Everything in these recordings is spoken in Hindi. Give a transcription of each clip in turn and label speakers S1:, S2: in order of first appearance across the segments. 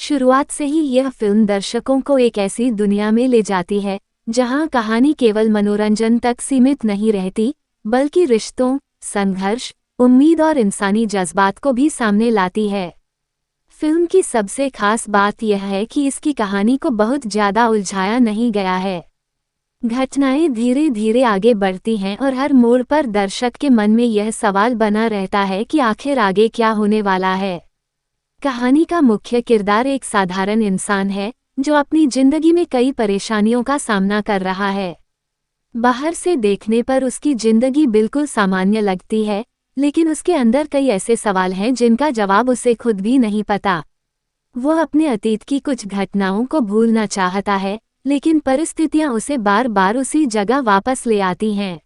S1: शुरुआत से ही यह फिल्म दर्शकों को एक ऐसी दुनिया में ले जाती है जहां कहानी केवल मनोरंजन तक सीमित नहीं रहती, बल्कि रिश्तों, संघर्ष, उम्मीद और इंसानी जज्बात को भी सामने लाती है। फिल्म की सबसे खास बात यह है कि इसकी कहानी को बहुत ज्यादा उलझाया नहीं गया है। घटनाएं धीरे धीरे आगे बढ़ती हैं और हर मोड़ पर दर्शक के मन में यह सवाल बना रहता है कि आखिर आगे क्या होने वाला है। कहानी का मुख्य किरदार एक साधारण इंसान है जो अपनी जिंदगी में कई परेशानियों का सामना कर रहा है। बाहर से देखने पर उसकी जिंदगी बिल्कुल सामान्य लगती है, लेकिन उसके अंदर कई ऐसे सवाल हैं जिनका जवाब उसे खुद भी नहीं पता। वो अपने अतीत की कुछ घटनाओं को भूलना चाहता है, लेकिन परिस्थितियां उसे बार बार उसी जगह वापस ले आती हैं।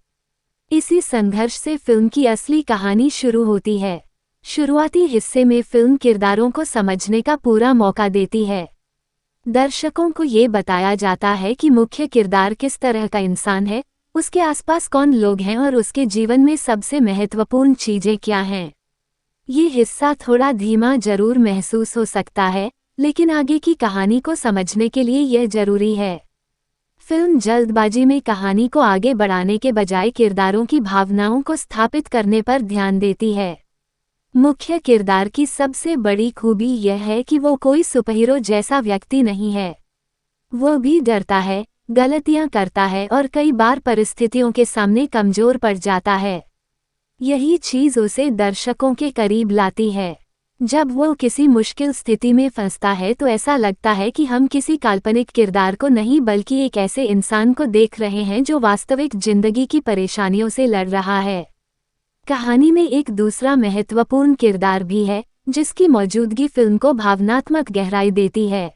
S1: इसी संघर्ष से फिल्म की असली कहानी शुरू होती है। शुरुआती हिस्से में फिल्म किरदारों को समझने का पूरा मौका देती है। दर्शकों को ये बताया जाता है कि मुख्य किरदार किस तरह का इंसान है, उसके आसपास कौन लोग हैं और उसके जीवन में सबसे महत्वपूर्ण चीजें क्या हैं। ये हिस्सा थोड़ा धीमा जरूर महसूस हो सकता है, लेकिन आगे की कहानी को समझने के लिए यह जरूरी है। फिल्म जल्दबाजी में कहानी को आगे बढ़ाने के बजाय किरदारों की भावनाओं को स्थापित करने पर ध्यान देती है। मुख्य किरदार की सबसे बड़ी खूबी यह है कि वो कोई सुपरहीरो जैसा व्यक्ति नहीं है। वो भी डरता है, गलतियां करता है और कई बार परिस्थितियों के सामने कमजोर पड़ जाता है। यही चीज उसे दर्शकों के करीब लाती है। जब वो किसी मुश्किल स्थिति में फंसता है तो ऐसा लगता है कि हम किसी काल्पनिक किरदार को नहीं बल्कि एक ऐसे इंसान को देख रहे हैं जो वास्तविक जिंदगी की परेशानियों से लड़ रहा है। कहानी में एक दूसरा महत्वपूर्ण किरदार भी है, जिसकी मौजूदगी फिल्म को भावनात्मक गहराई देती है।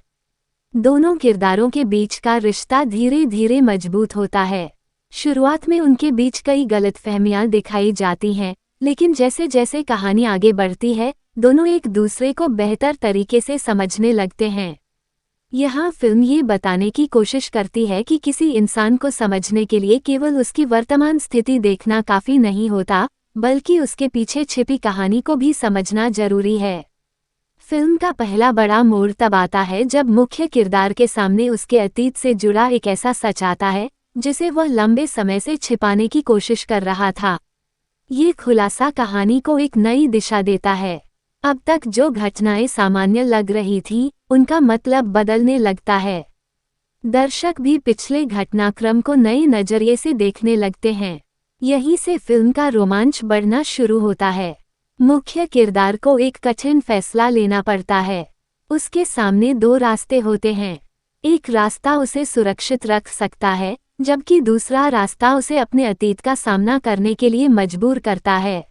S1: दोनों किरदारों के बीच का रिश्ता धीरे धीरे मजबूत होता है। शुरुआत में उनके बीच कई गलतफहमियां दिखाई जाती हैं, लेकिन जैसे जैसे कहानी आगे बढ़ती है, दोनों एक दूसरे को बेहतर तरीके से समझने लगते हैं। यहाँ फिल्म ये बताने की कोशिश करती है कि किसी इंसान को समझने के लिए केवल उसकी वर्तमान स्थिति देखना काफी नहीं होता, बल्कि उसके पीछे छिपी कहानी को भी समझना जरूरी है। फिल्म का पहला बड़ा मोड़ तब आता है जब मुख्य किरदार के सामने उसके अतीत से जुड़ा एक ऐसा सच आता है जिसे वह लंबे समय से छिपाने की कोशिश कर रहा था। ये खुलासा कहानी को एक नई दिशा देता है। अब तक जो घटनाएं सामान्य लग रही थीं, उनका मतलब बदलने लगता है। दर्शक भी पिछले घटनाक्रम को नए नजरिए से देखने लगते हैं। यहीं से फिल्म का रोमांच बढ़ना शुरू होता है। मुख्य किरदार को एक कठिन फैसला लेना पड़ता है। उसके सामने दो रास्ते होते हैं। एक रास्ता उसे सुरक्षित रख सकता है, जबकि दूसरा रास्ता उसे अपने अतीत का सामना करने के लिए मजबूर करता है।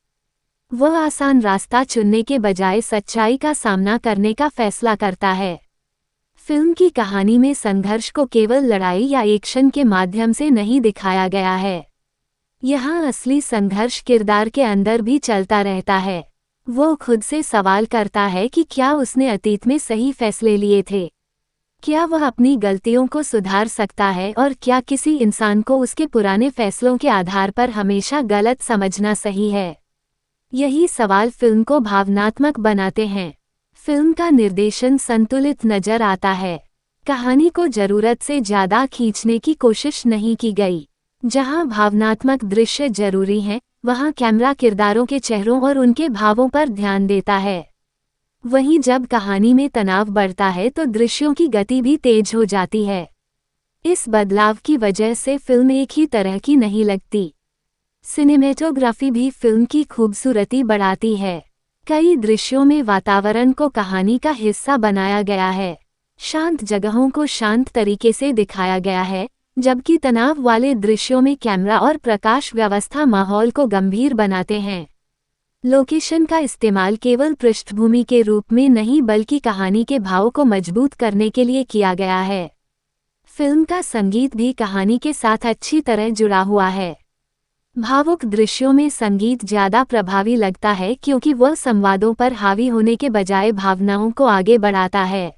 S1: वह आसान रास्ता चुनने के बजाय सच्चाई का सामना करने का फैसला करता है। फिल्म की कहानी में संघर्ष को केवल लड़ाई या एक्शन के माध्यम से नहीं दिखाया गया है। यहाँ असली संघर्ष किरदार के अंदर भी चलता रहता है। वो खुद से सवाल करता है कि क्या उसने अतीत में सही फैसले लिए थे, क्या वह अपनी गलतियों को सुधार सकता है और क्या किसी इंसान को उसके पुराने फैसलों के आधार पर हमेशा गलत समझना सही है। यही सवाल फिल्म को भावनात्मक बनाते हैं। फिल्म का निर्देशन संतुलित नजर आता है। कहानी को जरूरत से ज्यादा खींचने की कोशिश नहीं की गई। जहां भावनात्मक दृश्य जरूरी हैं, वहां कैमरा किरदारों के चेहरों और उनके भावों पर ध्यान देता है। वहीं जब कहानी में तनाव बढ़ता है तो दृश्यों की गति भी तेज हो जाती है। इस बदलाव की वजह से फिल्म एक ही तरह की नहीं लगती। सिनेमेटोग्राफी भी फिल्म की खूबसूरती बढ़ाती है। कई दृश्यों में वातावरण को कहानी का हिस्सा बनाया गया है। शांत जगहों को शांत तरीके से दिखाया गया है, जबकि तनाव वाले दृश्यों में कैमरा और प्रकाश व्यवस्था माहौल को गंभीर बनाते हैं। लोकेशन का इस्तेमाल केवल पृष्ठभूमि के रूप में नहीं बल्कि कहानी के भाव को मजबूत करने के लिए किया गया है। फिल्म का संगीत भी कहानी के साथ अच्छी तरह जुड़ा हुआ है। भावुक दृश्यों में संगीत ज्यादा प्रभावी लगता है क्योंकि वह संवादों पर हावी होने के बजाय भावनाओं को आगे बढ़ाता है।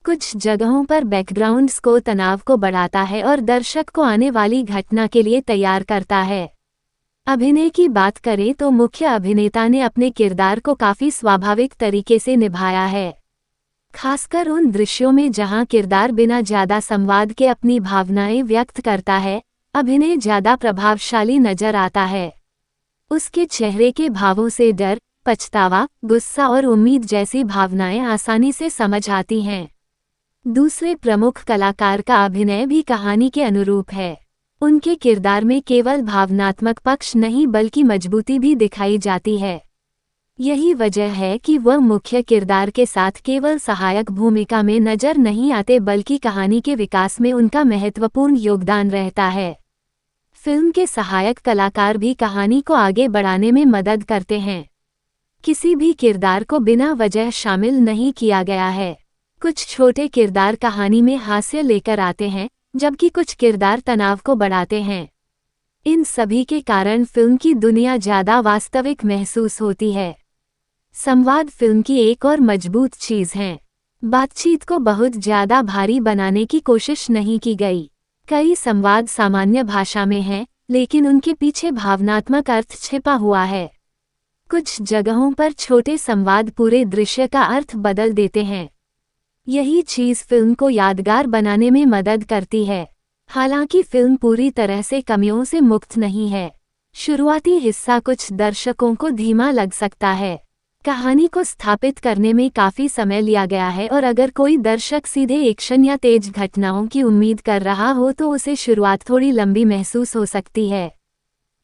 S1: कुछ जगहों पर बैकग्राउंड स्कोर तनाव को बढ़ाता है और दर्शक को आने वाली घटना के लिए तैयार करता है। अभिनय की बात करें तो मुख्य अभिनेता ने अपने किरदार को काफी स्वाभाविक तरीके से निभाया है। खासकर उन दृश्यों में जहां किरदार बिना ज्यादा संवाद के अपनी भावनाएं व्यक्त करता है, अभिनय ज्यादा प्रभावशाली नजर आता है। उसके चेहरे के भावों से डर, पछतावा, गुस्सा और उम्मीद जैसी भावनाएं आसानी से समझ आती हैं। दूसरे प्रमुख कलाकार का अभिनय भी कहानी के अनुरूप है। उनके किरदार में केवल भावनात्मक पक्ष नहीं बल्कि मजबूती भी दिखाई जाती है। यही वजह है कि वह मुख्य किरदार के साथ केवल सहायक भूमिका में नजर नहीं आते बल्कि कहानी के विकास में उनका महत्वपूर्ण योगदान रहता है। फिल्म के सहायक कलाकार भी कहानी को आगे बढ़ाने में मदद करते हैं। किसी भी किरदार को बिना वजह शामिल नहीं किया गया है। कुछ छोटे किरदार कहानी में हास्य लेकर आते हैं, जबकि कुछ किरदार तनाव को बढ़ाते हैं। इन सभी के कारण फिल्म की दुनिया ज्यादा वास्तविक महसूस होती है। संवाद फिल्म की एक और मजबूत चीज है। बातचीत को बहुत ज्यादा भारी बनाने की कोशिश नहीं की गई। कई संवाद सामान्य भाषा में हैं, लेकिन उनके पीछे भावनात्मक अर्थ छिपा हुआ है। कुछ जगहों पर छोटे संवाद पूरे दृश्य का अर्थ बदल देते हैं। यही चीज फिल्म को यादगार बनाने में मदद करती है। हालांकि फिल्म पूरी तरह से कमियों से मुक्त नहीं है। शुरुआती हिस्सा कुछ दर्शकों को धीमा लग सकता है। कहानी को स्थापित करने में काफी समय लिया गया है और अगर कोई दर्शक सीधे एक्शन या तेज घटनाओं की उम्मीद कर रहा हो तो उसे शुरुआत थोड़ी लंबी महसूस हो सकती है।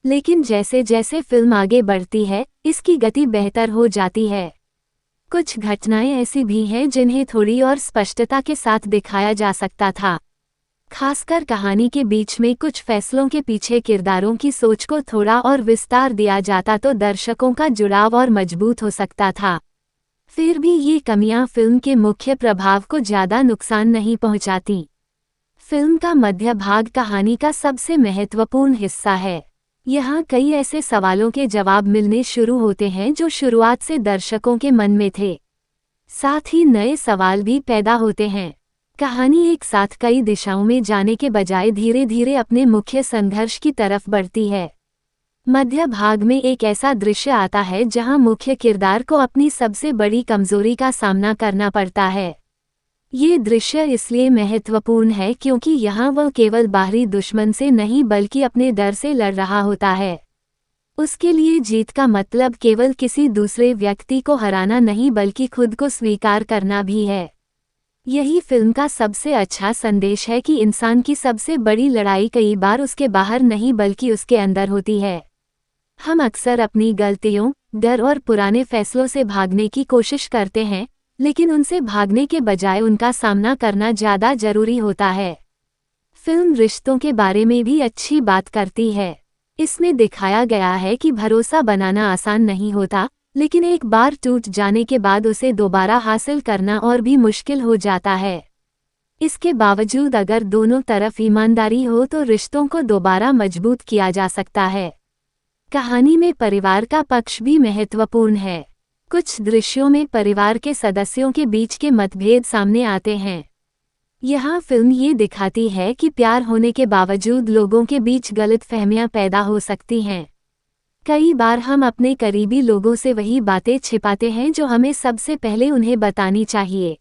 S1: लेकिन जैसे जैसे फिल्म आगे बढ़ती है, इसकी गति बेहतर हो जाती है। कुछ घटनाएं ऐसी भी हैं जिन्हें थोड़ी और स्पष्टता के साथ दिखाया जा सकता था। खासकर कहानी के बीच में कुछ फैसलों के पीछे किरदारों की सोच को थोड़ा और विस्तार दिया जाता तो दर्शकों का जुड़ाव और मजबूत हो सकता था। फिर भी ये कमियां फिल्म के मुख्य प्रभाव को ज्यादा नुकसान नहीं पहुंचाती। फिल्म का मध्य भाग कहानी का सबसे महत्वपूर्ण हिस्सा है। यहाँ कई ऐसे सवालों के जवाब मिलने शुरू होते हैं जो शुरुआत से दर्शकों के मन में थे। साथ ही नए सवाल भी पैदा होते हैं। कहानी एक साथ कई दिशाओं में जाने के बजाय धीरे धीरे अपने मुख्य संघर्ष की तरफ बढ़ती है। मध्य भाग में एक ऐसा दृश्य आता है जहां मुख्य किरदार को अपनी सबसे बड़ी कमजोरी का सामना करना पड़ता है। ये दृश्य इसलिए महत्वपूर्ण है क्योंकि यहाँ वह केवल बाहरी दुश्मन से नहीं बल्कि अपने डर से लड़ रहा होता है। उसके लिए जीत का मतलब केवल किसी दूसरे व्यक्ति को हराना नहीं बल्कि खुद को स्वीकार करना भी है। यही फिल्म का सबसे अच्छा संदेश है कि इंसान की सबसे बड़ी लड़ाई कई बार उसके बाहर नहीं बल्कि उसके अंदर होती है। हम अक्सर अपनी गलतियों, डर और पुराने फैसलों से भागने की कोशिश करते हैं, लेकिन उनसे भागने के बजाय उनका सामना करना ज़्यादा जरूरी होता है। फिल्म रिश्तों के बारे में भी अच्छी बात करती है। इसमें दिखाया गया है कि भरोसा बनाना आसान नहीं होता, लेकिन एक बार टूट जाने के बाद उसे दोबारा हासिल करना और भी मुश्किल हो जाता है। इसके बावजूद अगर दोनों तरफ ईमानदारी हो तो रिश्तों को दोबारा मजबूत किया जा सकता है। कहानी में परिवार का पक्ष भी महत्वपूर्ण है। कुछ दृश्यों में परिवार के सदस्यों के बीच के मतभेद सामने आते हैं। यहाँ फिल्म ये दिखाती है कि प्यार होने के बावजूद लोगों के बीच गलतफहमियां पैदा हो सकती हैं। कई बार हम अपने करीबी लोगों से वही बातें छिपाते हैं जो हमें सबसे पहले उन्हें बतानी चाहिए।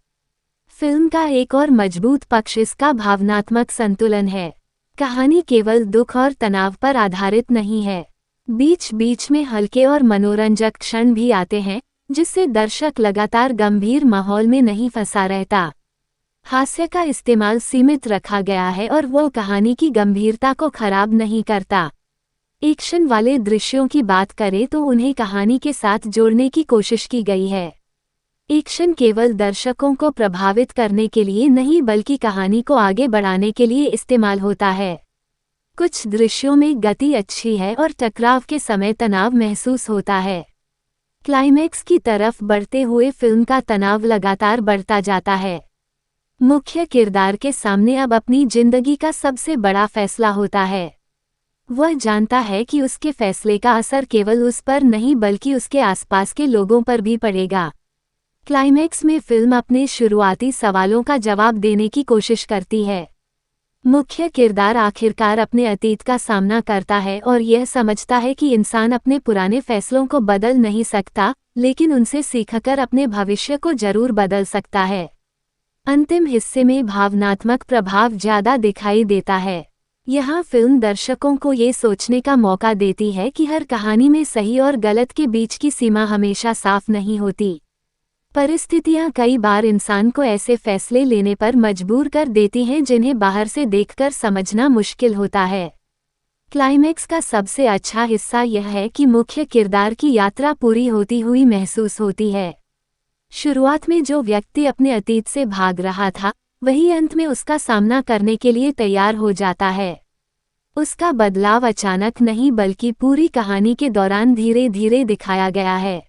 S1: फिल्म का एक और मजबूत पक्ष इसका भावनात्मक संतुलन है। कहानी केवल दुख और तनाव पर आधारित नहीं है। बीच बीच में हल्के और मनोरंजक क्षण भी आते हैं, जिससे दर्शक लगातार गंभीर माहौल में नहीं फंसा रहता। हास्य का इस्तेमाल सीमित रखा गया है और वो कहानी की गंभीरता को खराब नहीं करता। एक्शन वाले दृश्यों की बात करें तो उन्हें कहानी के साथ जोड़ने की कोशिश की गई है। एक्शन केवल दर्शकों को प्रभावित करने के लिए नहीं बल्कि कहानी को आगे बढ़ाने के लिए इस्तेमाल होता है। कुछ दृश्यों में गति अच्छी है और टकराव के समय तनाव महसूस होता है। क्लाइमैक्स की तरफ बढ़ते हुए फिल्म का तनाव लगातार बढ़ता जाता है। मुख्य किरदार के सामने अब अपनी जिंदगी का सबसे बड़ा फैसला होता है। वह जानता है कि उसके फैसले का असर केवल उस पर नहीं बल्कि उसके आसपास के लोगों पर भी पड़ेगा। क्लाइमैक्स में फिल्म अपने शुरुआती सवालों का जवाब देने की कोशिश करती है। मुख्य किरदार आखिरकार अपने अतीत का सामना करता है और यह समझता है कि इंसान अपने पुराने फैसलों को बदल नहीं सकता, लेकिन उनसे सीखकर अपने भविष्य को जरूर बदल सकता है। अंतिम हिस्से में भावनात्मक प्रभाव ज़्यादा दिखाई देता है। यहाँ फिल्म दर्शकों को ये सोचने का मौका देती है कि हर कहानी में सही और गलत के बीच की सीमा हमेशा साफ नहीं होती। परिस्थितियाँ कई बार इंसान को ऐसे फैसले लेने पर मजबूर कर देती हैं जिन्हें बाहर से देखकर समझना मुश्किल होता है। क्लाइमैक्स का सबसे अच्छा हिस्सा यह है कि मुख्य किरदार की यात्रा पूरी होती हुई महसूस होती है। शुरुआत में जो व्यक्ति अपने अतीत से भाग रहा था, वही अंत में उसका सामना करने के लिए तैयार हो जाता है। उसका बदलाव अचानक नहीं बल्कि पूरी कहानी के दौरान धीरे धीरे दिखाया गया है।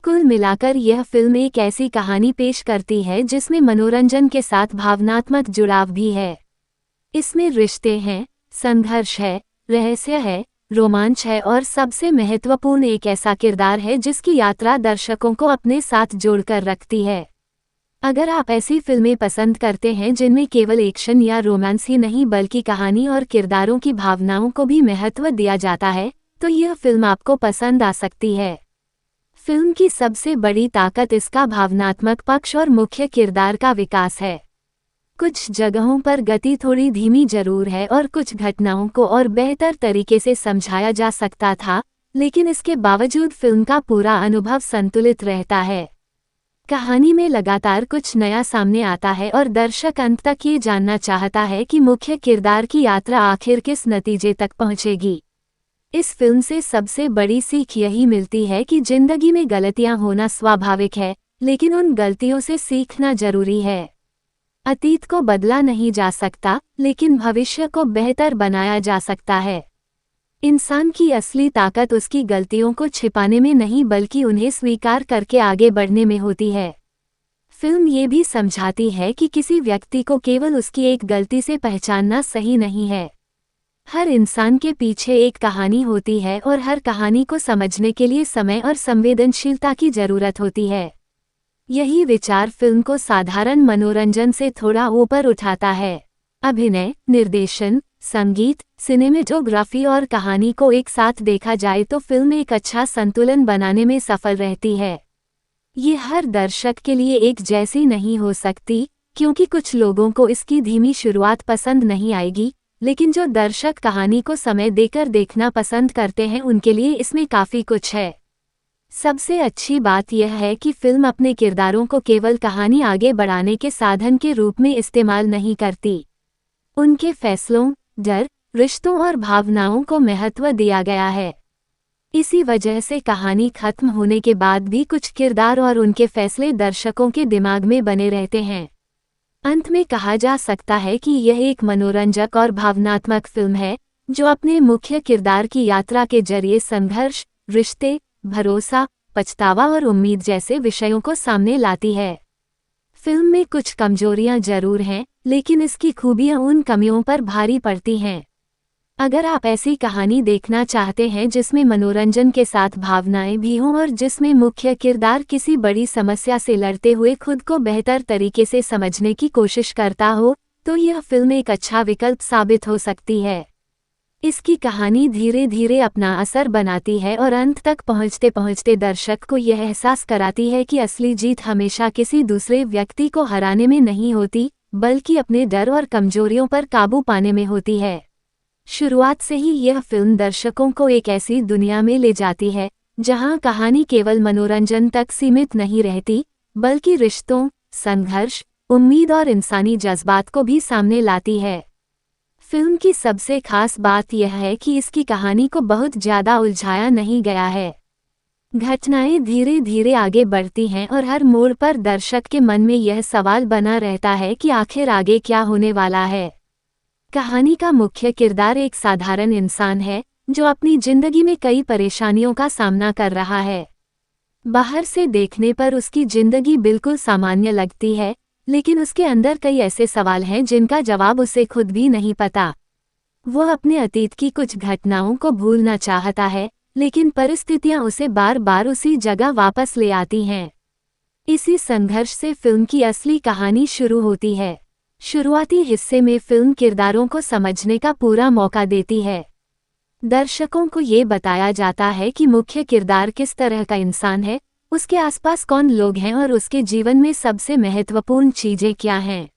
S1: कुल मिलाकर यह फिल्म एक ऐसी कहानी पेश करती है जिसमें मनोरंजन के साथ भावनात्मक जुड़ाव भी है। इसमें रिश्ते हैं, संघर्ष है, रहस्य है, रोमांच है और सबसे महत्वपूर्ण एक ऐसा किरदार है जिसकी यात्रा दर्शकों को अपने साथ जोड़कर रखती है। अगर आप ऐसी फिल्में पसंद करते हैं जिनमें केवल एक्शन या रोमांस ही नहीं बल्कि कहानी और किरदारों की भावनाओं को भी महत्व दिया जाता है, तो यह फिल्म आपको पसंद आ सकती है। फिल्म की सबसे बड़ी ताकत इसका भावनात्मक पक्ष और मुख्य किरदार का विकास है। कुछ जगहों पर गति थोड़ी धीमी जरूर है और कुछ घटनाओं को और बेहतर तरीके से समझाया जा सकता था, लेकिन इसके बावजूद फिल्म का पूरा अनुभव संतुलित रहता है। कहानी में लगातार कुछ नया सामने आता है और दर्शक अंत तक ये जानना चाहता है कि मुख्य किरदार की यात्रा आखिर किस नतीजे तक पहुंचेगी। इस फिल्म से सबसे बड़ी सीख यही मिलती है कि जिंदगी में गलतियां होना स्वाभाविक है, लेकिन उन गलतियों से सीखना जरूरी है। अतीत को बदला नहीं जा सकता, लेकिन भविष्य को बेहतर बनाया जा सकता है। इंसान की असली ताकत उसकी गलतियों को छिपाने में नहीं बल्कि उन्हें स्वीकार करके आगे बढ़ने में होती है। फिल्म ये भी समझाती है कि किसी व्यक्ति को केवल उसकी एक गलती से पहचानना सही नहीं है। हर इंसान के पीछे एक कहानी होती है और हर कहानी को समझने के लिए समय और संवेदनशीलता की जरूरत होती है। यही विचार फिल्म को साधारण मनोरंजन से थोड़ा ऊपर उठाता है। अभिनय, निर्देशन, संगीत, सिनेमेटोग्राफी और कहानी को एक साथ देखा जाए तो फिल्म एक अच्छा संतुलन बनाने में सफल रहती है। ये हर दर्शक के लिए एक जैसी नहीं हो सकती, क्योंकि कुछ लोगों को इसकी धीमी शुरुआत पसंद नहीं आएगी, लेकिन जो दर्शक कहानी को समय देकर देखना पसंद करते हैं उनके लिए इसमें काफ़ी कुछ है। सबसे अच्छी बात यह है कि फिल्म अपने किरदारों को केवल कहानी आगे बढ़ाने के साधन के रूप में इस्तेमाल नहीं करती। उनके फैसलों, डर, रिश्तों और भावनाओं को महत्व दिया गया है। इसी वजह से कहानी खत्म होने के बाद भी कुछ किरदार और उनके फैसले दर्शकों के दिमाग में बने रहते हैं। अंत में कहा जा सकता है कि यह एक मनोरंजक और भावनात्मक फिल्म है, जो अपने मुख्य किरदार की यात्रा के जरिए संघर्ष, रिश्ते, भरोसा, पछतावा और उम्मीद जैसे विषयों को सामने लाती है। फिल्म में कुछ कमजोरियां जरूर हैं, लेकिन इसकी खूबियां उन कमियों पर भारी पड़ती हैं। अगर आप ऐसी कहानी देखना चाहते हैं जिसमें मनोरंजन के साथ भावनाएं भी हों और जिसमें मुख्य किरदार किसी बड़ी समस्या से लड़ते हुए खुद को बेहतर तरीके से समझने की कोशिश करता हो, तो यह फिल्म एक अच्छा विकल्प साबित हो सकती है। इसकी कहानी धीरे धीरे अपना असर बनाती है और अंत तक पहुंचते पहुंचते दर्शक को यह एहसास कराती है कि असली जीत हमेशा किसी दूसरे व्यक्ति को हराने में नहीं होती, बल्कि अपने डर और कमजोरियों पर काबू पाने में होती है। शुरुआत से ही यह फिल्म दर्शकों को एक ऐसी दुनिया में ले जाती है जहां कहानी केवल मनोरंजन तक सीमित नहीं रहती, बल्कि रिश्तों, संघर्ष, उम्मीद और इंसानी जज्बात को भी सामने लाती है। फिल्म की सबसे खास बात यह है कि इसकी कहानी को बहुत ज़्यादा उलझाया नहीं गया है। घटनाएं धीरे धीरे आगे बढ़ती हैं और हर मोड़ पर दर्शक के मन में यह सवाल बना रहता है कि आखिर आगे क्या होने वाला है। कहानी का मुख्य किरदार एक साधारण इंसान है, जो अपनी जिंदगी में कई परेशानियों का सामना कर रहा है। बाहर से देखने पर उसकी जिंदगी बिल्कुल सामान्य लगती है, लेकिन उसके अंदर कई ऐसे सवाल हैं जिनका जवाब उसे खुद भी नहीं पता। वह अपने अतीत की कुछ घटनाओं को भूलना चाहता है, लेकिन परिस्थितियां उसे बार बार उसी जगह वापस ले आती हैं। इसी संघर्ष से फिल्म की असली कहानी शुरू होती है। शुरुआती हिस्से में फिल्म किरदारों को समझने का पूरा मौका देती है। दर्शकों को ये बताया जाता है कि मुख्य किरदार किस तरह का इंसान है, उसके आसपास कौन लोग हैं और उसके जीवन में सबसे महत्वपूर्ण चीजें क्या हैं।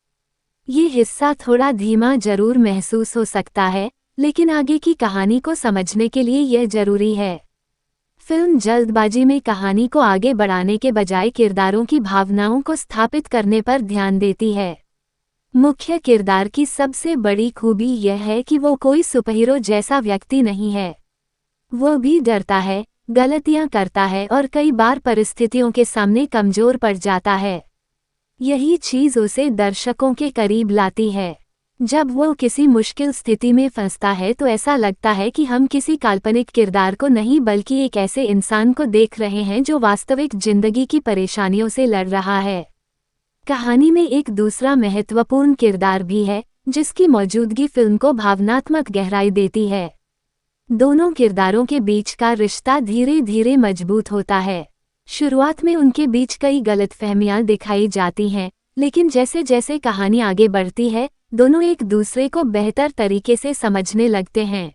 S1: ये हिस्सा थोड़ा धीमा जरूर महसूस हो सकता है, लेकिन आगे की कहानी को समझने के लिए यह जरूरी है। फिल्म जल्दबाजी में कहानी को आगे बढ़ाने के बजाय किरदारों की भावनाओं को स्थापित करने पर ध्यान देती है। मुख्य किरदार की सबसे बड़ी खूबी यह है कि वो कोई सुपरहीरो जैसा व्यक्ति नहीं है। वो भी डरता है, गलतियां करता है और कई बार परिस्थितियों के सामने कमजोर पड़ जाता है। यही चीज उसे दर्शकों के करीब लाती है। जब वो किसी मुश्किल स्थिति में फंसता है तो ऐसा लगता है कि हम किसी काल्पनिक किरदार को नहीं बल्कि एक ऐसे इंसान को देख रहे हैं जो वास्तविक जिंदगी की परेशानियों से लड़ रहा है। कहानी में एक दूसरा महत्वपूर्ण किरदार भी है, जिसकी मौजूदगी फिल्म को भावनात्मक गहराई देती है। दोनों किरदारों के बीच का रिश्ता धीरे धीरे मजबूत होता है। शुरुआत में उनके बीच कई गलतफहमियां दिखाई जाती हैं, लेकिन जैसे जैसे कहानी आगे बढ़ती है, दोनों एक दूसरे को बेहतर तरीके से समझने लगते हैं।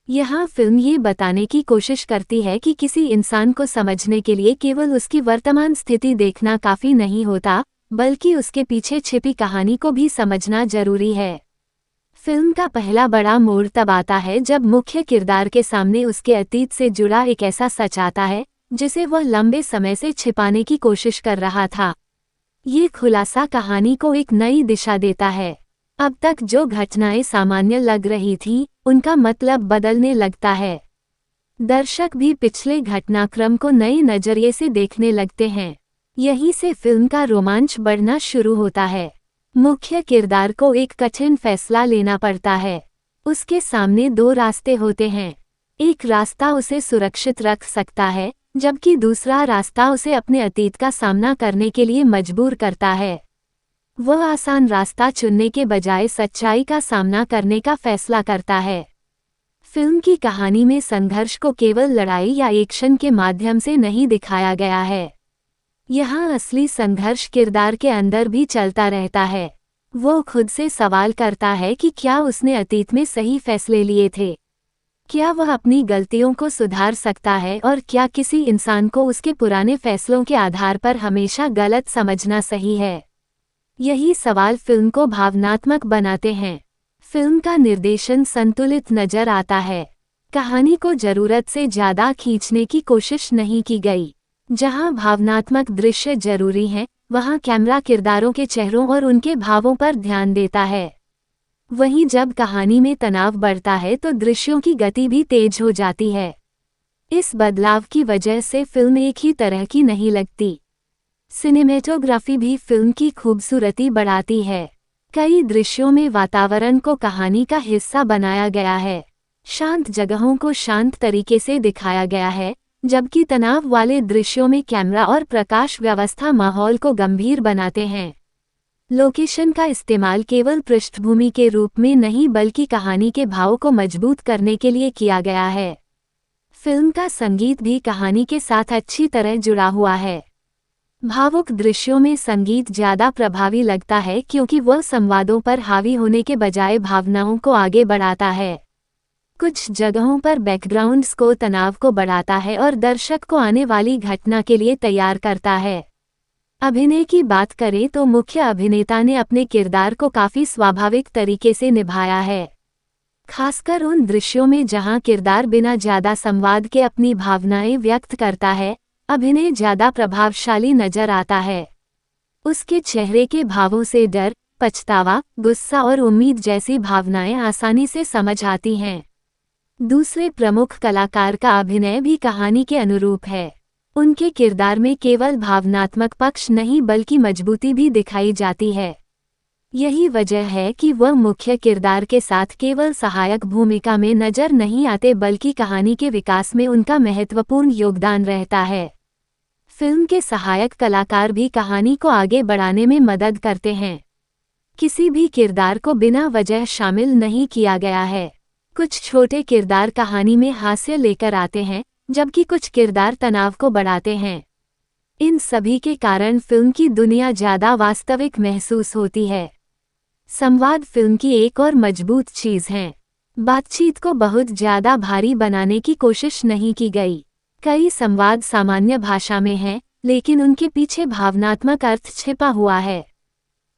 S1: यहाँ फिल्म ये बताने की कोशिश करती है कि किसी इंसान को समझने के लिए केवल उसकी वर्तमान स्थिति देखना काफी नहीं होता, बल्कि उसके पीछे छिपी कहानी को भी समझना जरूरी है। फिल्म का पहला बड़ा मोड़ तब आता है जब मुख्य किरदार के सामने उसके अतीत से जुड़ा एक ऐसा सच आता है जिसे वह लंबे समय से छिपाने की कोशिश कर रहा था। ये खुलासा कहानी को एक नई दिशा देता है। अब तक जो घटनाएं सामान्य लग रही थीं, उनका मतलब बदलने लगता है। दर्शक भी पिछले घटनाक्रम को नए नजरिए से देखने लगते हैं। यहीं से फिल्म का रोमांच बढ़ना शुरू होता है। मुख्य किरदार को एक कठिन फैसला लेना पड़ता है। उसके सामने दो रास्ते होते हैं। एक रास्ता उसे सुरक्षित रख सकता है, जबकि दूसरा रास्ता उसे अपने अतीत का सामना करने के लिए मजबूर करता है। वह आसान रास्ता चुनने के बजाय सच्चाई का सामना करने का फैसला करता है। फिल्म की कहानी में संघर्ष को केवल लड़ाई या एक्शन के माध्यम से नहीं दिखाया गया है। यहाँ असली संघर्ष किरदार के अंदर भी चलता रहता है। वो खुद से सवाल करता है कि क्या उसने अतीत में सही फैसले लिए थे, क्या वह अपनी गलतियों को सुधार सकता है और क्या किसी इंसान को उसके पुराने फैसलों के आधार पर हमेशा गलत समझना सही है। यही सवाल फिल्म को भावनात्मक बनाते हैं। फिल्म का निर्देशन संतुलित नजर आता है। कहानी को जरूरत से ज्यादा खींचने की कोशिश नहीं की गई। जहां भावनात्मक दृश्य जरूरी हैं, वहां कैमरा किरदारों के चेहरों और उनके भावों पर ध्यान देता है। वहीं जब कहानी में तनाव बढ़ता है तो दृश्यों की गति भी तेज हो जाती है। इस बदलाव की वजह से फिल्म एक ही तरह की नहीं लगती। सिनेमेटोग्राफी भी फिल्म की खूबसूरती बढ़ाती है। कई दृश्यों में वातावरण को कहानी का हिस्सा बनाया गया है। शांत जगहों को शांत तरीके से दिखाया गया है, जबकि तनाव वाले दृश्यों में कैमरा और प्रकाश व्यवस्था माहौल को गंभीर बनाते हैं। लोकेशन का इस्तेमाल केवल पृष्ठभूमि के रूप में नहीं बल्कि कहानी के भाव को मजबूत करने के लिए किया गया है। फिल्म का संगीत भी कहानी के साथ अच्छी तरह जुड़ा हुआ है। भावुक दृश्यों में संगीत ज्यादा प्रभावी लगता है क्योंकि वह संवादों पर हावी होने के बजाय भावनाओं को आगे बढ़ाता है। कुछ जगहों पर बैकग्राउंड स्कोर तनाव को बढ़ाता है और दर्शक को आने वाली घटना के लिए तैयार करता है। अभिनय की बात करें तो मुख्य अभिनेता ने अपने किरदार को काफी स्वाभाविक तरीके से निभाया है। खासकर उन दृश्यों में जहां किरदार बिना ज्यादा संवाद के अपनी भावनाएं व्यक्त करता है, अभिनय ज्यादा प्रभावशाली नजर आता है। उसके चेहरे के भावों से डर, पछतावा, गुस्सा और उम्मीद जैसी भावनाएं आसानी से समझ आती हैं। दूसरे प्रमुख कलाकार का अभिनय भी कहानी के अनुरूप है। उनके किरदार में केवल भावनात्मक पक्ष नहीं बल्कि मजबूती भी दिखाई जाती है। यही वजह है कि वह मुख्य किरदार के साथ केवल सहायक भूमिका में नजर नहीं आते बल्कि कहानी के विकास में उनका महत्वपूर्ण योगदान रहता है। फिल्म के सहायक कलाकार भी कहानी को आगे बढ़ाने में मदद करते हैं। किसी भी किरदार को बिना वजह शामिल नहीं किया गया है। कुछ छोटे किरदार कहानी में हास्य लेकर आते हैं, जबकि कुछ किरदार तनाव को बढ़ाते हैं। इन सभी के कारण फिल्म की दुनिया ज्यादा वास्तविक महसूस होती है। संवाद फिल्म की एक और मजबूत चीज है। बातचीत को बहुत ज्यादा भारी बनाने की कोशिश नहीं की गई। कई संवाद सामान्य भाषा में हैं, लेकिन उनके पीछे भावनात्मक अर्थ छिपा हुआ है।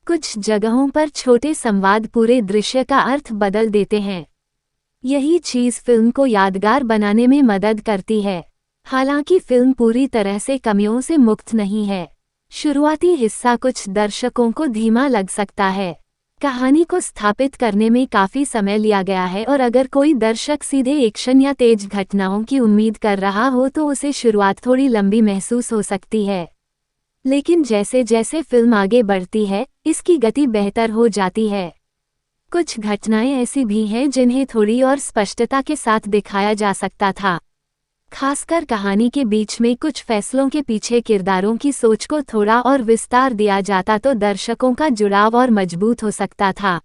S1: कुछ जगहों पर छोटे संवाद पूरे दृश्य का अर्थ बदल देते हैं। यही चीज़ फिल्म को यादगार बनाने में मदद करती है। हालांकि फिल्म पूरी तरह से कमियों से मुक्त नहीं है। शुरुआती हिस्सा कुछ दर्शकों को धीमा लग सकता है। कहानी को स्थापित करने में काफ़ी समय लिया गया है और अगर कोई दर्शक सीधे एक्शन या तेज घटनाओं की उम्मीद कर रहा हो तो उसे शुरुआत थोड़ी लंबी महसूस हो सकती है। लेकिन जैसे जैसे फिल्म आगे बढ़ती है, इसकी गति बेहतर हो जाती है। कुछ घटनाएं ऐसी भी हैं जिन्हें थोड़ी और स्पष्टता के साथ दिखाया जा सकता था। खासकर कहानी के बीच में कुछ फैसलों के पीछे किरदारों की सोच को थोड़ा और विस्तार दिया जाता तो दर्शकों का जुड़ाव और मजबूत हो सकता था।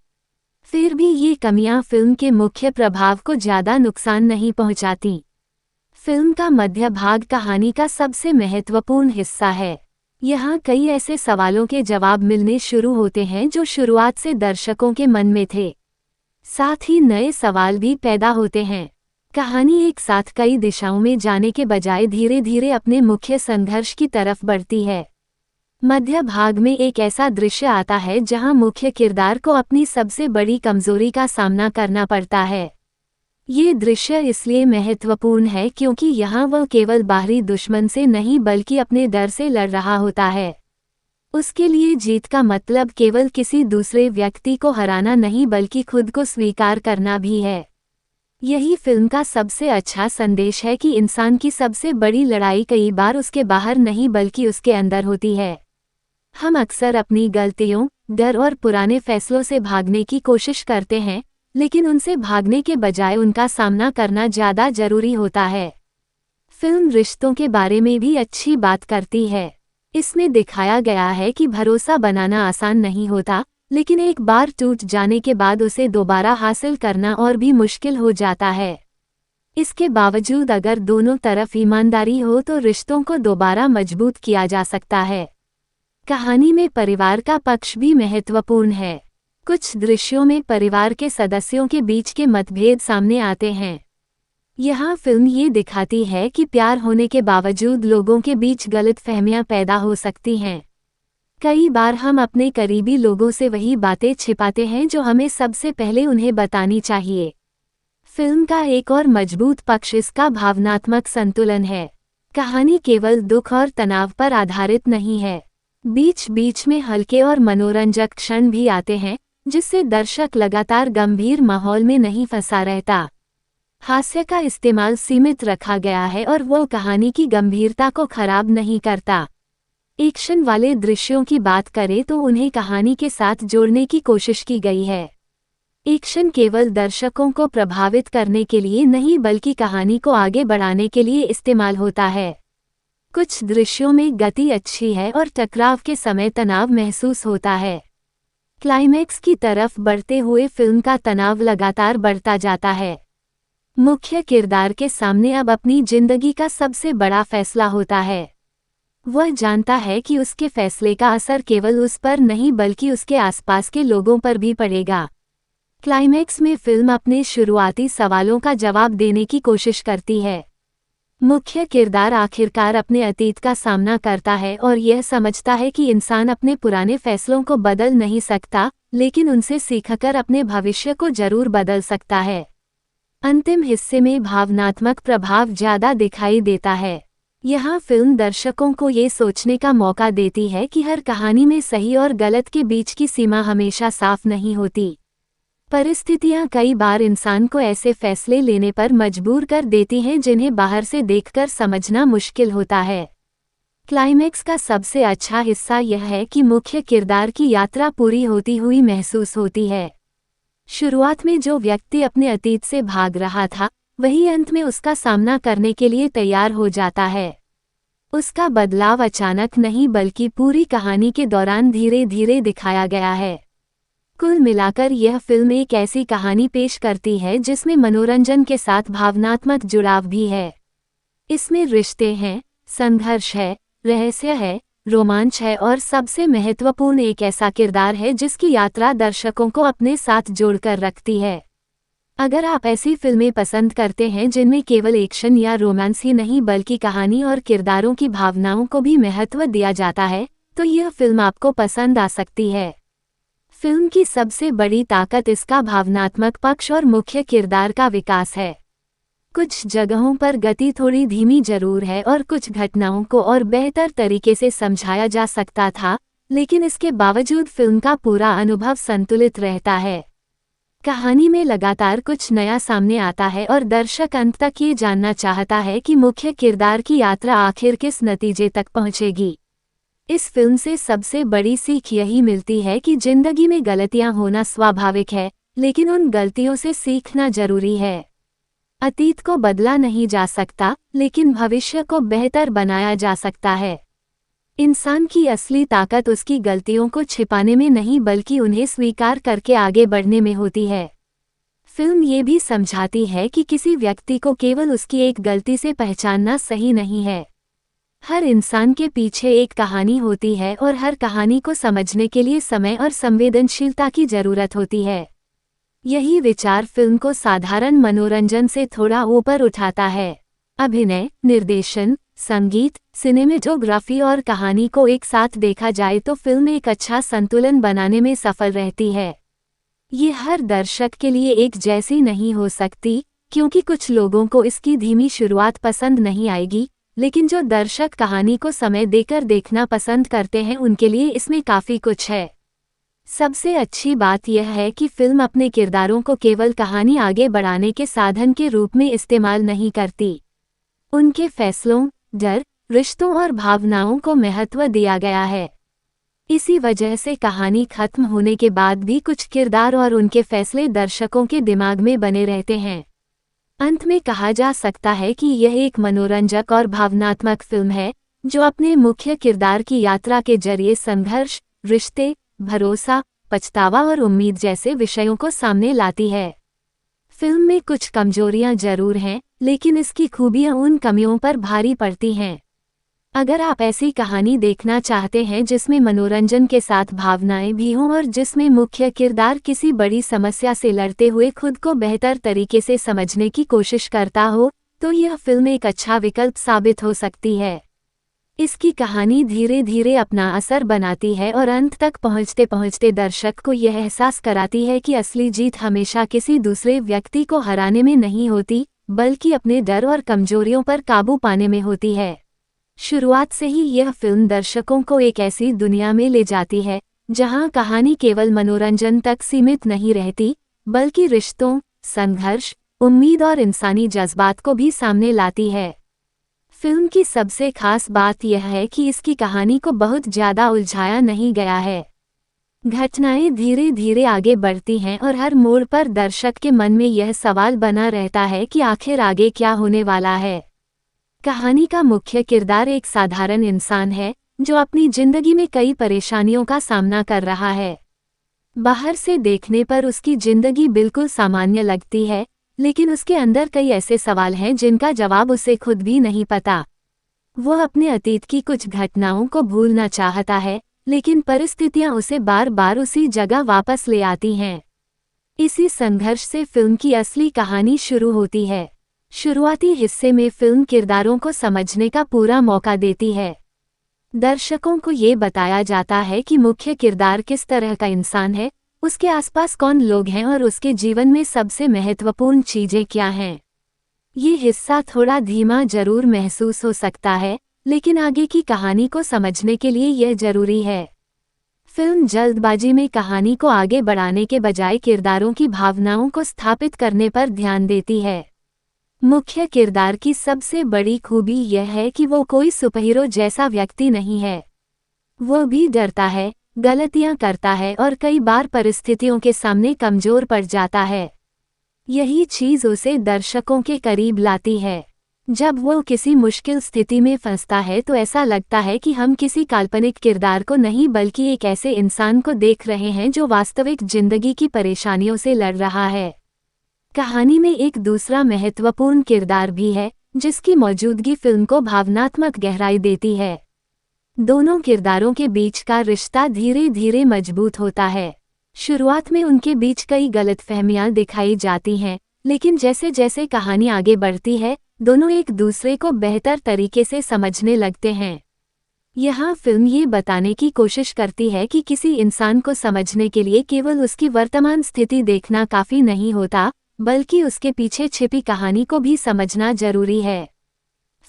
S1: फिर भी ये कमियां फिल्म के मुख्य प्रभाव को ज़्यादा नुकसान नहीं पहुंचाती। फिल्म का मध्य भाग कहानी का सबसे महत्वपूर्ण हिस्सा है। यहाँ कई ऐसे सवालों के जवाब मिलने शुरू होते हैं जो शुरुआत से दर्शकों के मन में थे। साथ ही नए सवाल भी पैदा होते हैं। कहानी एक साथ कई दिशाओं में जाने के बजाय धीरे धीरे अपने मुख्य संघर्ष की तरफ बढ़ती है। मध्य भाग में एक ऐसा दृश्य आता है जहां मुख्य किरदार को अपनी सबसे बड़ी कमजोरी का सामना करना पड़ता है। ये दृश्य इसलिए महत्वपूर्ण है क्योंकि यहाँ वह केवल बाहरी दुश्मन से नहीं बल्कि अपने डर से लड़ रहा होता है। उसके लिए जीत का मतलब केवल किसी दूसरे व्यक्ति को हराना नहीं बल्कि खुद को स्वीकार करना भी है। यही फिल्म का सबसे अच्छा संदेश है कि इंसान की सबसे बड़ी लड़ाई कई बार उसके बाहर नहीं बल्कि उसके अंदर होती है। हम अक्सर अपनी गलतियों, डर और पुराने फैसलों से भागने की कोशिश करते हैं, लेकिन उनसे भागने के बजाय उनका सामना करना ज़्यादा जरूरी होता है। फिल्म रिश्तों के बारे में भी अच्छी बात करती है। इसमें दिखाया गया है कि भरोसा बनाना आसान नहीं होता, लेकिन एक बार टूट जाने के बाद उसे दोबारा हासिल करना और भी मुश्किल हो जाता है। इसके बावजूद अगर दोनों तरफ ईमानदारी हो तो रिश्तों को दोबारा मजबूत किया जा सकता है। कहानी में परिवार का पक्ष भी महत्वपूर्ण है। कुछ दृश्यों में परिवार के सदस्यों के बीच के मतभेद सामने आते हैं। यहाँ फिल्म ये दिखाती है कि प्यार होने के बावजूद लोगों के बीच गलतफहमियां पैदा हो सकती हैं। कई बार हम अपने करीबी लोगों से वही बातें छिपाते हैं जो हमें सबसे पहले उन्हें बतानी चाहिए। फिल्म का एक और मजबूत पक्ष इसका भावनात्मक संतुलन है। कहानी केवल दुख और तनाव पर आधारित नहीं है। बीच बीच में हल्के और मनोरंजक क्षण भी आते हैं, जिससे दर्शक लगातार गंभीर माहौल में नहीं फंसा रहता। हास्य का इस्तेमाल सीमित रखा गया है और वो कहानी की गंभीरता को खराब नहीं करता। एक्शन वाले दृश्यों की बात करें तो उन्हें कहानी के साथ जोड़ने की कोशिश की गई है। एक्शन केवल दर्शकों को प्रभावित करने के लिए नहीं बल्कि कहानी को आगे बढ़ाने के लिए इस्तेमाल होता है। कुछ दृश्यों में गति अच्छी है और टकराव के समय तनाव महसूस होता है। क्लाइमैक्स की तरफ बढ़ते हुए फिल्म का तनाव लगातार बढ़ता जाता है। मुख्य किरदार के सामने अब अपनी जिंदगी का सबसे बड़ा फैसला होता है। वह जानता है कि उसके फैसले का असर केवल उस पर नहीं बल्कि उसके आसपास के लोगों पर भी पड़ेगा। क्लाइमैक्स में फिल्म अपने शुरुआती सवालों का जवाब देने की कोशिश करती है। मुख्य किरदार आखिरकार अपने अतीत का सामना करता है और यह समझता है कि इंसान अपने पुराने फैसलों को बदल नहीं सकता, लेकिन उनसे सीखकर अपने भविष्य को जरूर बदल सकता है। अंतिम हिस्से में भावनात्मक प्रभाव ज़्यादा दिखाई देता है। यहाँ फिल्म दर्शकों को ये सोचने का मौका देती है कि हर कहानी में सही और गलत के बीच की सीमा हमेशा साफ नहीं होती। परिस्थितियाँ कई बार इंसान को ऐसे फैसले लेने पर मजबूर कर देती हैं जिन्हें बाहर से देखकर समझना मुश्किल होता है। क्लाइमैक्स का सबसे अच्छा हिस्सा यह है कि मुख्य किरदार की यात्रा पूरी होती हुई महसूस होती है। शुरुआत में जो व्यक्ति अपने अतीत से भाग रहा था, वही अंत में उसका सामना करने के लिए तैयार हो जाता है। उसका बदलाव अचानक नहीं बल्कि पूरी कहानी के दौरान धीरे धीरे दिखाया गया है। कुल मिलाकर यह फिल्म एक ऐसी कहानी पेश करती है जिसमें मनोरंजन के साथ भावनात्मक जुड़ाव भी है। इसमें रिश्ते हैं, संघर्ष है, रहस्य है, रोमांच है और सबसे महत्वपूर्ण एक ऐसा किरदार है जिसकी यात्रा दर्शकों को अपने साथ जोड़कर रखती है। अगर आप ऐसी फिल्में पसंद करते हैं जिनमें केवल एक्शन या रोमांस ही नहीं बल्कि कहानी और किरदारों की भावनाओं को भी महत्व दिया जाता है, तो यह फिल्म आपको पसंद आ सकती है। फिल्म की सबसे बड़ी ताकत इसका भावनात्मक पक्ष और मुख्य किरदार का विकास है। कुछ जगहों पर गति थोड़ी धीमी जरूर है और कुछ घटनाओं को और बेहतर तरीके से समझाया जा सकता था, लेकिन इसके बावजूद फिल्म का पूरा अनुभव संतुलित रहता है। कहानी में लगातार कुछ नया सामने आता है और दर्शक अंत तक ये जानना चाहता है कि मुख्य किरदार की यात्रा आखिर किस नतीजे तक पहुंचेगी। इस फिल्म से सबसे बड़ी सीख यही मिलती है कि जिंदगी में गलतियां होना स्वाभाविक है, लेकिन उन गलतियों से सीखना जरूरी है। अतीत को बदला नहीं जा सकता, लेकिन भविष्य को बेहतर बनाया जा सकता है। इंसान की असली ताकत उसकी गलतियों को छिपाने में नहीं बल्कि उन्हें स्वीकार करके आगे बढ़ने में होती है। फिल्म ये भी समझाती है कि किसी व्यक्ति को केवल उसकी एक गलती से पहचानना सही नहीं है। हर इंसान के पीछे एक कहानी होती है और हर कहानी को समझने के लिए समय और संवेदनशीलता की जरूरत होती है। यही विचार फिल्म को साधारण मनोरंजन से थोड़ा ऊपर उठाता है। अभिनय, निर्देशन, संगीत, सिनेमेटोग्राफी और कहानी को एक साथ देखा जाए तो फिल्म एक अच्छा संतुलन बनाने में सफल रहती है। ये हर दर्शक के लिए एक जैसी नहीं हो सकती, क्योंकि कुछ लोगों को इसकी धीमी शुरुआत पसंद नहीं आएगी, लेकिन जो दर्शक कहानी को समय देकर देखना पसंद करते हैं उनके लिए इसमें काफ़ी कुछ है। सबसे अच्छी बात यह है कि फिल्म अपने किरदारों को केवल कहानी आगे बढ़ाने के साधन के रूप में इस्तेमाल नहीं करती। उनके फैसलों, डर, रिश्तों और भावनाओं को महत्व दिया गया है। इसी वजह से कहानी खत्म होने के बाद भी कुछ किरदार और उनके फैसले दर्शकों के दिमाग में बने रहते हैं। अंत में कहा जा सकता है कि यह एक मनोरंजक और भावनात्मक फिल्म है, जो अपने मुख्य किरदार की यात्रा के जरिए संघर्ष, रिश्ते, भरोसा, पछतावा और उम्मीद जैसे विषयों को सामने लाती है। फिल्म में कुछ कमजोरियां जरूर हैं, लेकिन इसकी खूबियां उन कमियों पर भारी पड़ती हैं। अगर आप ऐसी कहानी देखना चाहते हैं जिसमें मनोरंजन के साथ भावनाएं भी हों और जिसमें मुख्य किरदार किसी बड़ी समस्या से लड़ते हुए खुद को बेहतर तरीके से समझने की कोशिश करता हो, तो यह फिल्म एक अच्छा विकल्प साबित हो सकती है। इसकी कहानी धीरे धीरे अपना असर बनाती है और अंत तक पहुंचते पहुंचते दर्शक को यह एहसास कराती है कि असली जीत हमेशा किसी दूसरे व्यक्ति को हराने में नहीं होती, बल्कि अपने डर और कमजोरियों पर काबू पाने में होती है। शुरुआत से ही यह फिल्म दर्शकों को एक ऐसी दुनिया में ले जाती है जहां कहानी केवल मनोरंजन तक सीमित नहीं रहती, बल्कि रिश्तों, संघर्ष, उम्मीद और इंसानी जज्बात को भी सामने लाती है। फिल्म की सबसे खास बात यह है कि इसकी कहानी को बहुत ज्यादा उलझाया नहीं गया है। घटनाएं धीरे धीरे आगे बढ़ती हैं और हर मोड़ पर दर्शक के मन में यह सवाल बना रहता है कि आखिर आगे क्या होने वाला है। कहानी का मुख्य किरदार एक साधारण इंसान है, जो अपनी जिंदगी में कई परेशानियों का सामना कर रहा है। बाहर से देखने पर उसकी जिंदगी बिल्कुल सामान्य लगती है, लेकिन उसके अंदर कई ऐसे सवाल हैं जिनका जवाब उसे खुद भी नहीं पता। वह अपने अतीत की कुछ घटनाओं को भूलना चाहता है, लेकिन परिस्थितियां उसे बार बार उसी जगह वापस ले आती हैं। इसी संघर्ष से फिल्म की असली कहानी शुरू होती है। शुरुआती हिस्से में फिल्म किरदारों को समझने का पूरा मौका देती है। दर्शकों को ये बताया जाता है कि मुख्य किरदार किस तरह का इंसान है, उसके आसपास कौन लोग हैं और उसके जीवन में सबसे महत्वपूर्ण चीजें क्या हैं। ये हिस्सा थोड़ा धीमा जरूर महसूस हो सकता है, लेकिन आगे की कहानी को समझने के लिए यह जरूरी है। फिल्म जल्दबाजी में कहानी को आगे बढ़ाने के बजाय किरदारों की भावनाओं को स्थापित करने पर ध्यान देती है। मुख्य किरदार की सबसे बड़ी खूबी यह है कि वो कोई सुपरहीरो जैसा व्यक्ति नहीं है। वो भी डरता है, गलतियां करता है और कई बार परिस्थितियों के सामने कमजोर पड़ जाता है। यही चीज उसे दर्शकों के करीब लाती है। जब वो किसी मुश्किल स्थिति में फंसता है तो ऐसा लगता है कि हम किसी काल्पनिक किरदार को नहीं बल्कि एक ऐसे इंसान को देख रहे हैं जो वास्तविक जिंदगी की परेशानियों से लड़ रहा है। कहानी में एक दूसरा महत्वपूर्ण किरदार भी है, जिसकी मौजूदगी फिल्म को भावनात्मक गहराई देती है। दोनों किरदारों के बीच का रिश्ता धीरे धीरे मजबूत होता है। शुरुआत में उनके बीच कई गलतफहमियां दिखाई जाती हैं, लेकिन जैसे जैसे कहानी आगे बढ़ती है, दोनों एक दूसरे को बेहतर तरीके से समझने लगते हैं। यहाँ फिल्म ये बताने की कोशिश करती है कि किसी इंसान को समझने के लिए केवल उसकी वर्तमान स्थिति देखना काफ़ी नहीं होता, बल्कि उसके पीछे छिपी कहानी को भी समझना जरूरी है।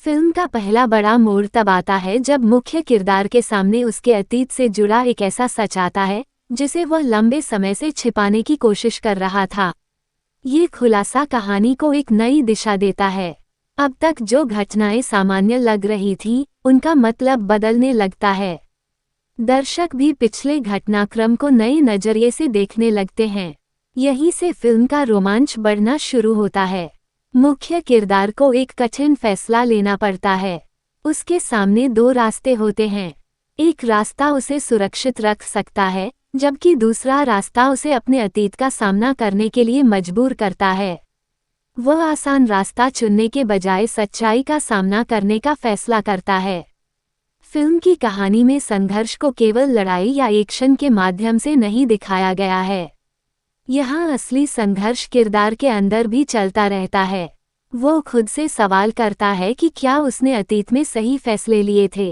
S1: फिल्म का पहला बड़ा मोड़ तब आता है जब मुख्य किरदार के सामने उसके अतीत से जुड़ा एक ऐसा सच आता है जिसे वह लंबे समय से छिपाने की कोशिश कर रहा था। ये खुलासा कहानी को एक नई दिशा देता है। अब तक जो घटनाएं सामान्य लग रही थीं, उनका मतलब बदलने लगता है। दर्शक भी पिछले घटनाक्रम को नए नजरिए से देखने लगते हैं। यहीं से फिल्म का रोमांच बढ़ना शुरू होता है। मुख्य किरदार को एक कठिन फैसला लेना पड़ता है। उसके सामने दो रास्ते होते हैं। एक रास्ता उसे सुरक्षित रख सकता है, जबकि दूसरा रास्ता उसे अपने अतीत का सामना करने के लिए मजबूर करता है। वह आसान रास्ता चुनने के बजाय सच्चाई का सामना करने का फैसला करता है। फिल्म की कहानी में संघर्ष को केवल लड़ाई या एक्शन के माध्यम से नहीं दिखाया गया है। यहाँ असली संघर्ष किरदार के अंदर भी चलता रहता है। वो खुद से सवाल करता है कि क्या उसने अतीत में सही फैसले लिए थे,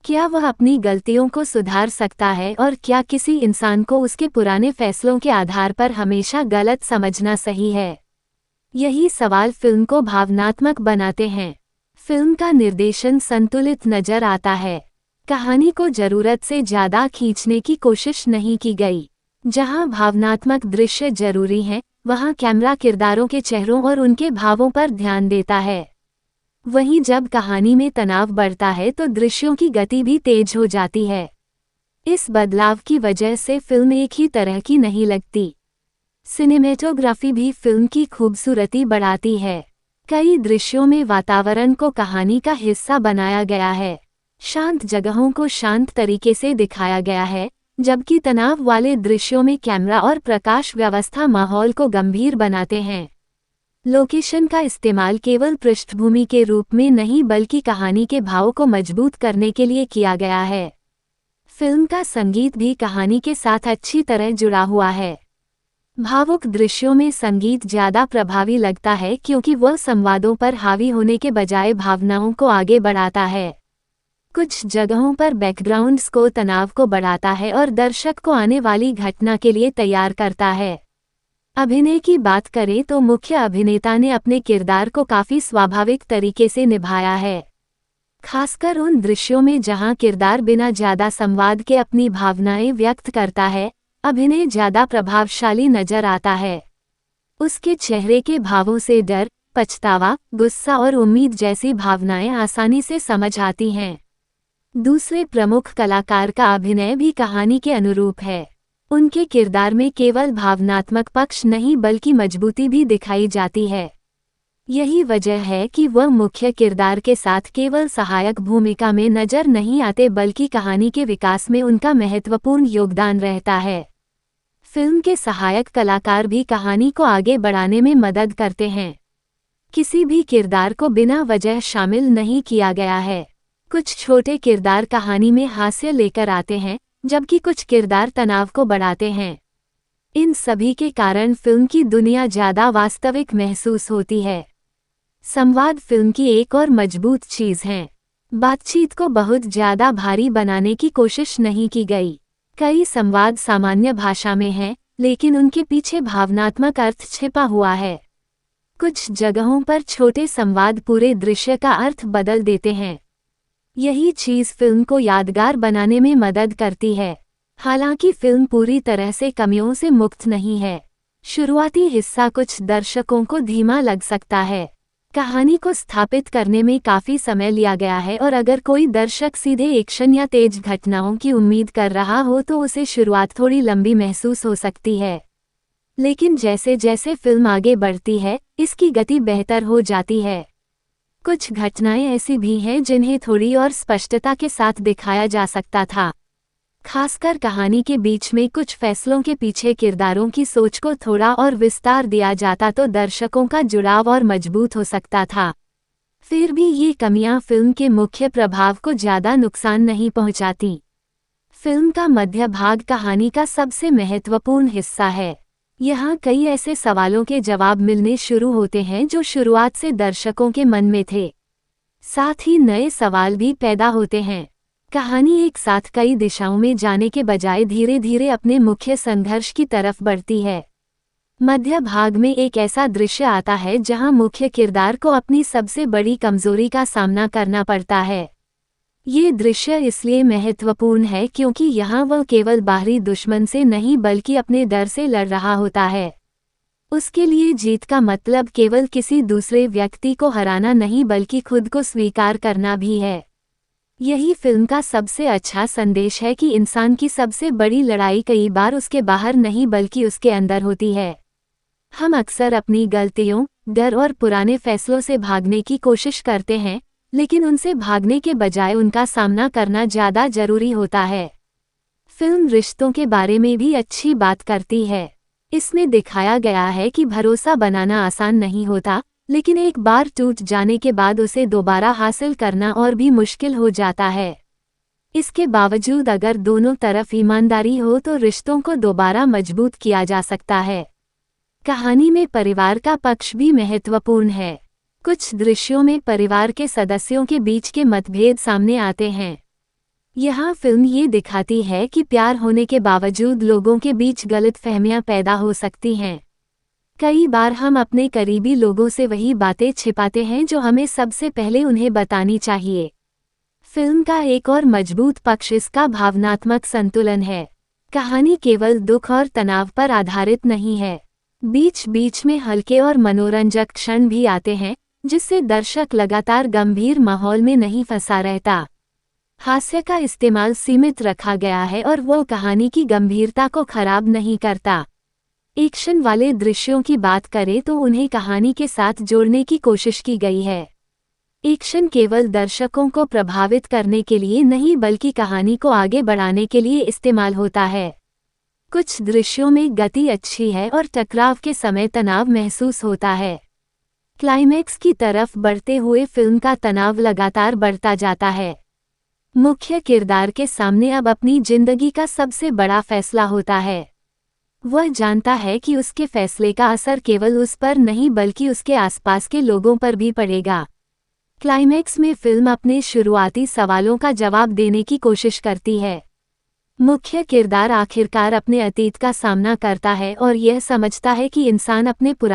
S1: क्या वह अपनी गलतियों को सुधार सकता है, और क्या किसी इंसान को उसके पुराने फैसलों के आधार पर हमेशा गलत समझना सही है। यही सवाल फिल्म को भावनात्मक बनाते हैं। फिल्म का निर्देशन संतुलित नजर आता है। कहानी को जरूरत से ज्यादा खींचने की कोशिश नहीं की गई। जहां भावनात्मक दृश्य जरूरी हैं, वहां कैमरा किरदारों के चेहरों और उनके भावों पर ध्यान देता है। वहीं जब कहानी में तनाव बढ़ता है तो दृश्यों की गति भी तेज हो जाती है। इस बदलाव की वजह से फिल्म एक ही तरह की नहीं लगती। सिनेमेटोग्राफी भी फिल्म की खूबसूरती बढ़ाती है। कई दृश्यों में वातावरण को कहानी का हिस्सा बनाया गया है। शांत जगहों को शांत तरीके से दिखाया गया है, जबकि तनाव वाले दृश्यों में कैमरा और प्रकाश व्यवस्था माहौल को गंभीर बनाते हैं। लोकेशन का इस्तेमाल केवल पृष्ठभूमि के रूप में नहीं बल्कि कहानी के भाव को मजबूत करने के लिए किया गया है। फिल्म का संगीत भी कहानी के साथ अच्छी तरह जुड़ा हुआ है। भावुक दृश्यों में संगीत ज्यादा प्रभावी लगता है क्योंकि वह संवादों पर हावी होने के बजाय भावनाओं को आगे बढ़ाता है। कुछ जगहों पर बैकग्राउंड स्कोर तनाव को बढ़ाता है और दर्शक को आने वाली घटना के लिए तैयार करता है। अभिनय की बात करें तो मुख्य अभिनेता ने अपने किरदार को काफी स्वाभाविक तरीके से निभाया है। खासकर उन दृश्यों में जहां किरदार बिना ज्यादा संवाद के अपनी भावनाएं व्यक्त करता है, अभिनय ज्यादा प्रभावशाली नजर आता है। उसके चेहरे के भावों से डर, पछतावा, गुस्सा और उम्मीद जैसी भावनाएं आसानी से समझ आती हैं। दूसरे प्रमुख कलाकार का अभिनय भी कहानी के अनुरूप है। उनके किरदार में केवल भावनात्मक पक्ष नहीं बल्कि मजबूती भी दिखाई जाती है। यही वजह है कि वह मुख्य किरदार के साथ केवल सहायक भूमिका में नजर नहीं आते बल्कि कहानी के विकास में उनका महत्वपूर्ण योगदान रहता है। फिल्म के सहायक कलाकार भी कहानी को आगे बढ़ाने में मदद करते हैं। किसी भी किरदार को बिना वजह शामिल नहीं किया गया है। कुछ छोटे किरदार कहानी में हास्य लेकर आते हैं, जबकि कुछ किरदार तनाव को बढ़ाते हैं। इन सभी के कारण फिल्म की दुनिया ज्यादा वास्तविक महसूस होती है। संवाद फिल्म की एक और मजबूत चीज है। बातचीत को बहुत ज्यादा भारी बनाने की कोशिश नहीं की गई। कई संवाद सामान्य भाषा में हैं, लेकिन उनके पीछे भावनात्मक अर्थ छिपा हुआ है। कुछ जगहों पर छोटे संवाद पूरे दृश्य का अर्थ बदल देते हैं। यही चीज फिल्म को यादगार बनाने में मदद करती है। हालांकि फिल्म पूरी तरह से कमियों से मुक्त नहीं है। शुरुआती हिस्सा कुछ दर्शकों को धीमा लग सकता है। कहानी को स्थापित करने में काफी समय लिया गया है और अगर कोई दर्शक सीधे एक्शन या तेज घटनाओं की उम्मीद कर रहा हो तो उसे शुरुआत थोड़ी लंबी महसूस हो सकती है। लेकिन जैसे जैसे फिल्म आगे बढ़ती है, इसकी गति बेहतर हो जाती है। कुछ घटनाएं ऐसी भी हैं जिन्हें थोड़ी और स्पष्टता के साथ दिखाया जा सकता था। खासकर कहानी के बीच में कुछ फैसलों के पीछे किरदारों की सोच को थोड़ा और विस्तार दिया जाता तो दर्शकों का जुड़ाव और मजबूत हो सकता था। फिर भी ये कमियां फिल्म के मुख्य प्रभाव को ज्यादा नुकसान नहीं पहुंचाती। फिल्म का मध्य भाग कहानी का सबसे महत्वपूर्ण हिस्सा है। यहाँ कई ऐसे सवालों के जवाब मिलने शुरू होते हैं जो शुरुआत से दर्शकों के मन में थे। साथ ही नए सवाल भी पैदा होते हैं। कहानी एक साथ कई दिशाओं में जाने के बजाय धीरे धीरे अपने मुख्य संघर्ष की तरफ बढ़ती है। मध्य भाग में एक ऐसा दृश्य आता है जहां मुख्य किरदार को अपनी सबसे बड़ी कमजोरी का सामना करना पड़ता है। ये दृश्य इसलिए महत्वपूर्ण है क्योंकि यहाँ वह केवल बाहरी दुश्मन से नहीं बल्कि अपने डर से लड़ रहा होता है। उसके लिए जीत का मतलब केवल किसी दूसरे व्यक्ति को हराना नहीं बल्कि खुद को स्वीकार करना भी है। यही फिल्म का सबसे अच्छा संदेश है कि इंसान की सबसे बड़ी लड़ाई कई बार उसके बाहर नहीं बल्कि उसके अंदर होती है। हम अक्सर अपनी गलतियों, डर और पुराने फैसलों से भागने की कोशिश करते हैं, लेकिन उनसे भागने के बजाय उनका सामना करना ज़्यादा जरूरी होता है। फिल्म रिश्तों के बारे में भी अच्छी बात करती है। इसमें दिखाया गया है कि भरोसा बनाना आसान नहीं होता, लेकिन एक बार टूट जाने के बाद उसे दोबारा हासिल करना और भी मुश्किल हो जाता है। इसके बावजूद अगर दोनों तरफ ईमानदारी हो तो रिश्तों को दोबारा मजबूत किया जा सकता है। कहानी में परिवार का पक्ष भी महत्वपूर्ण है। कुछ दृश्यों में परिवार के सदस्यों के बीच के मतभेद सामने आते हैं। यहाँ फिल्म ये दिखाती है कि प्यार होने के बावजूद लोगों के बीच गलतफहमियां पैदा हो सकती हैं। कई बार हम अपने करीबी लोगों से वही बातें छिपाते हैं जो हमें सबसे पहले उन्हें बतानी चाहिए। फिल्म का एक और मजबूत पक्ष इसका भावनात्मक संतुलन है। कहानी केवल दुख और तनाव पर आधारित नहीं है। बीच बीच में हल्के और मनोरंजक क्षण भी आते हैं, जिससे दर्शक लगातार गंभीर माहौल में नहीं फंसा रहता। हास्य का इस्तेमाल सीमित रखा गया है और वो कहानी की गंभीरता को खराब नहीं करता। एक्शन वाले दृश्यों की बात करें तो उन्हें कहानी के साथ जोड़ने की कोशिश की गई है। एक्शन केवल दर्शकों को प्रभावित करने के लिए नहीं बल्कि कहानी को आगे बढ़ाने के लिए इस्तेमाल होता है। कुछ दृश्यों में गति अच्छी है और टकराव के समय तनाव महसूस होता है। क्लाइमैक्स की तरफ बढ़ते हुए फिल्म का तनाव लगातार बढ़ता जाता है। मुख्य किरदार के सामने अब अपनी जिंदगी का सबसे बड़ा फैसला होता है। वह जानता है कि उसके फैसले का असर केवल उस पर नहीं बल्कि उसके आसपास के लोगों पर भी पड़ेगा। क्लाइमैक्स में फिल्म अपने शुरुआती सवालों का जवाब देने की कोशिश करती है। मुख्य किरदार आखिरकार अपने अतीत का सामना करता है और यह समझता है कि इंसान अपने पुराने